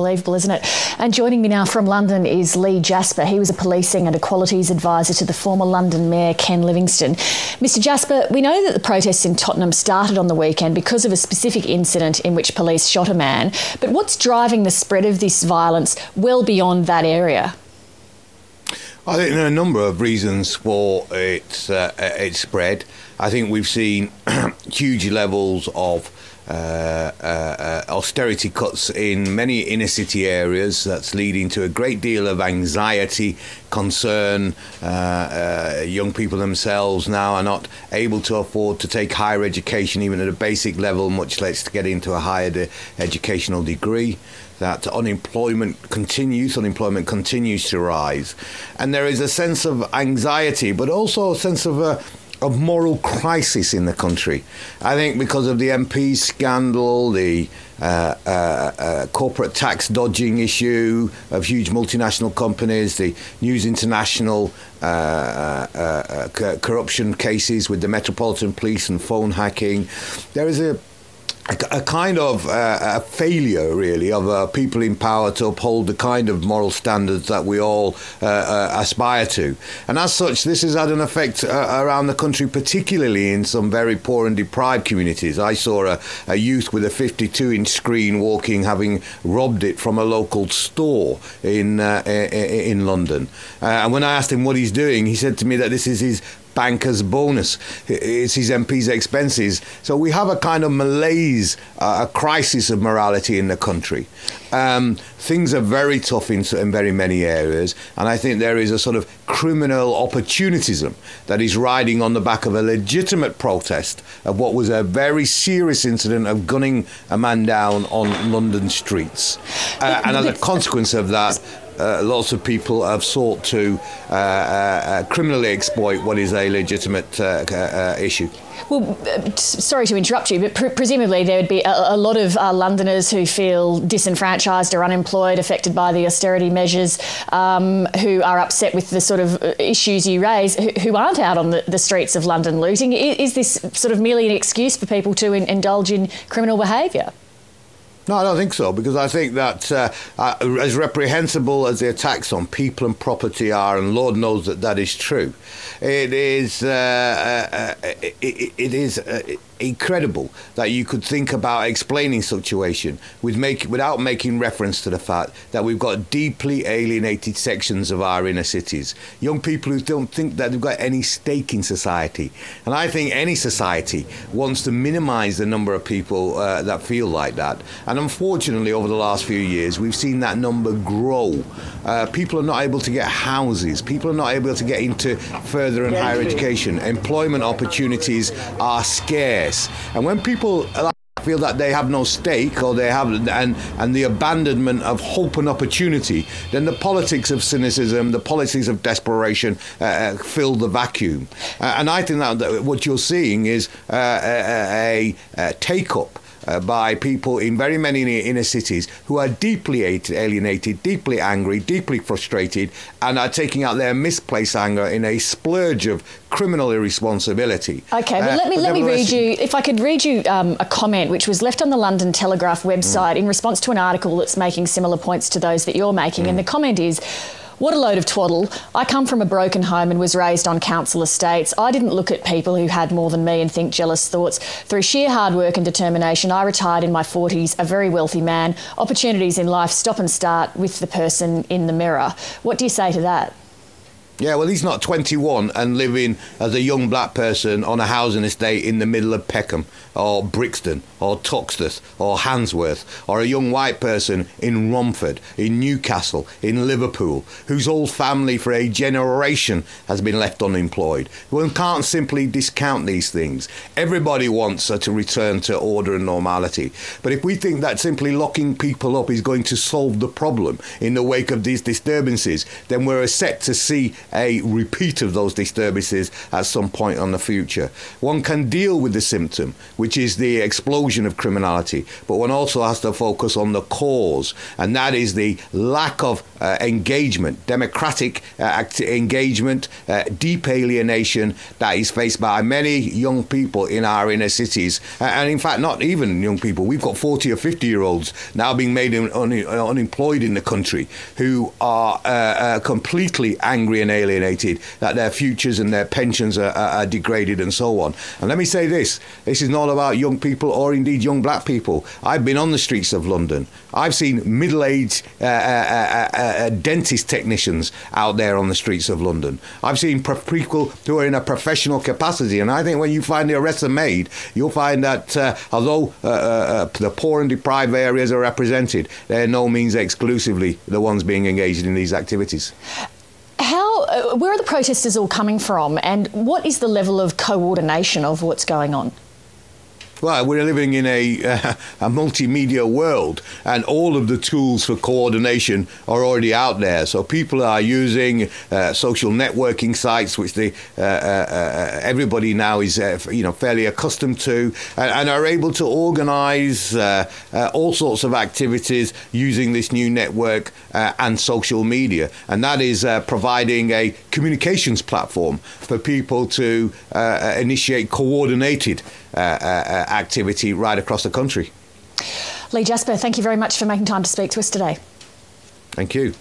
unbelievable, isn't it? And joining me now from London is Jasper. He was a policing and equalities advisor to the former London Mayor, Ken Livingston. Mr. Jasper, we know that the protests in Tottenham started on the weekend because of a specific incident in which police shot a man. But what's driving the spread of this violence well beyond that area? I think there are a number of reasons for its spread. I think we've seen huge levels of austerity cuts in many inner city areas. That's leading to a great deal of anxiety, concern. Young people themselves now are not able to afford to take higher education, even at a basic level, much less to get into a higher educational degree. That unemployment continues to rise. And there is a sense of anxiety, but also a sense of moral crisis in the country. I think because of the MP scandal, the corporate tax dodging issue of huge multinational companies, the News International corruption cases with the Metropolitan Police and phone hacking, there is a kind of a failure, really, of people in power to uphold the kind of moral standards that we all aspire to. And as such, this has had an effect around the country, particularly in some very poor and deprived communities. I saw a youth with a 52-inch screen walking, having robbed it from a local store in London. And when I asked him what he's doing, he said to me that this is his banker's bonus. It's his MP's expenses. So we have a kind of malaise, a crisis of morality in the country. Things are very tough in very many areas, and I think there is a sort of criminal opportunism that is riding on the back of a legitimate protest of what was a very serious incident of gunning a man down on London streets. And as a consequence of that, lots of people have sought to criminally exploit what is a legitimate issue. Well, sorry to interrupt you, but presumably there would be a lot of Londoners who feel disenfranchised or unemployed, affected by the austerity measures, who are upset with the sort of issues you raise, who aren't out on the streets of London looting. Is this sort of merely an excuse for people to indulge in criminal behaviour? No, I don't think so, because I think that as reprehensible as the attacks on people and property are, and Lord knows that that is true, it is incredible that you could think about explaining situation without making reference to the fact that we've got deeply alienated sections of our inner cities, young people who don't think that they've got any stake in society. And I think any society wants to minimise the number of people that feel like that. And unfortunately, over the last few years, we've seen that number grow. People are not able to get houses. People are not able to get into further and higher education. Employment opportunities are scarce. And when people feel that they have no stake, or they have, and the abandonment of hope and opportunity, then the politics of cynicism, the politics of desperation fill the vacuum. And I think that what you're seeing is a take-up by people in very many inner cities who are deeply alienated, deeply angry, deeply frustrated, and are taking out their misplaced anger in a splurge of criminal irresponsibility. Okay, well, let me read you, if I could read you a comment which was left on the London Telegraph website in response to an article that's making similar points to those that you're making. And the comment is, "What a load of twaddle. I come from a broken home and was raised on council estates. I didn't look at people who had more than me and think jealous thoughts. Through sheer hard work and determination, I retired in my 40s, a very wealthy man. Opportunities in life stop and start with the person in the mirror." What do you say to that? Yeah, well, he's not 21 and living as a young black person on a housing estate in the middle of Peckham or Brixton or Toxteth or Handsworth, or a young white person in Romford, in Newcastle, in Liverpool, whose whole family for a generation has been left unemployed. One can't simply discount these things. Everybody wants to return to order and normality. But if we think that simply locking people up is going to solve the problem in the wake of these disturbances, then we're set to see a repeat of those disturbances at some point in the future. One can deal with the symptom, which is the explosion of criminality, but one also has to focus on the cause, and that is the lack of engagement, democratic engagement, deep alienation that is faced by many young people in our inner cities. And in fact, not even young people. We've got 40 or 50-year-olds now being made unemployed in the country who are completely angry and alienated that their futures and their pensions are degraded and so on. And let me say this is not about young people or indeed young black people. I've been on the streets of London. I've seen middle-aged dentist technicians out there on the streets of London. I've seen people who are in a professional capacity, and I think when you find the arrests are made, you'll find that although the poor and deprived areas are represented, they're no means exclusively the ones being engaged in these activities. Where are the protesters all coming from, and what is the level of coordination of what's going on? Well, we're living in a multimedia world, and all of the tools for coordination are already out there. So people are using social networking sites, which everybody now is fairly accustomed to, and are able to organise all sorts of activities using this new network and social media. And that is providing a communications platform for people to initiate coordinated activity right across the country. Lee Jasper, thank you very much for making time to speak to us today. Thank you.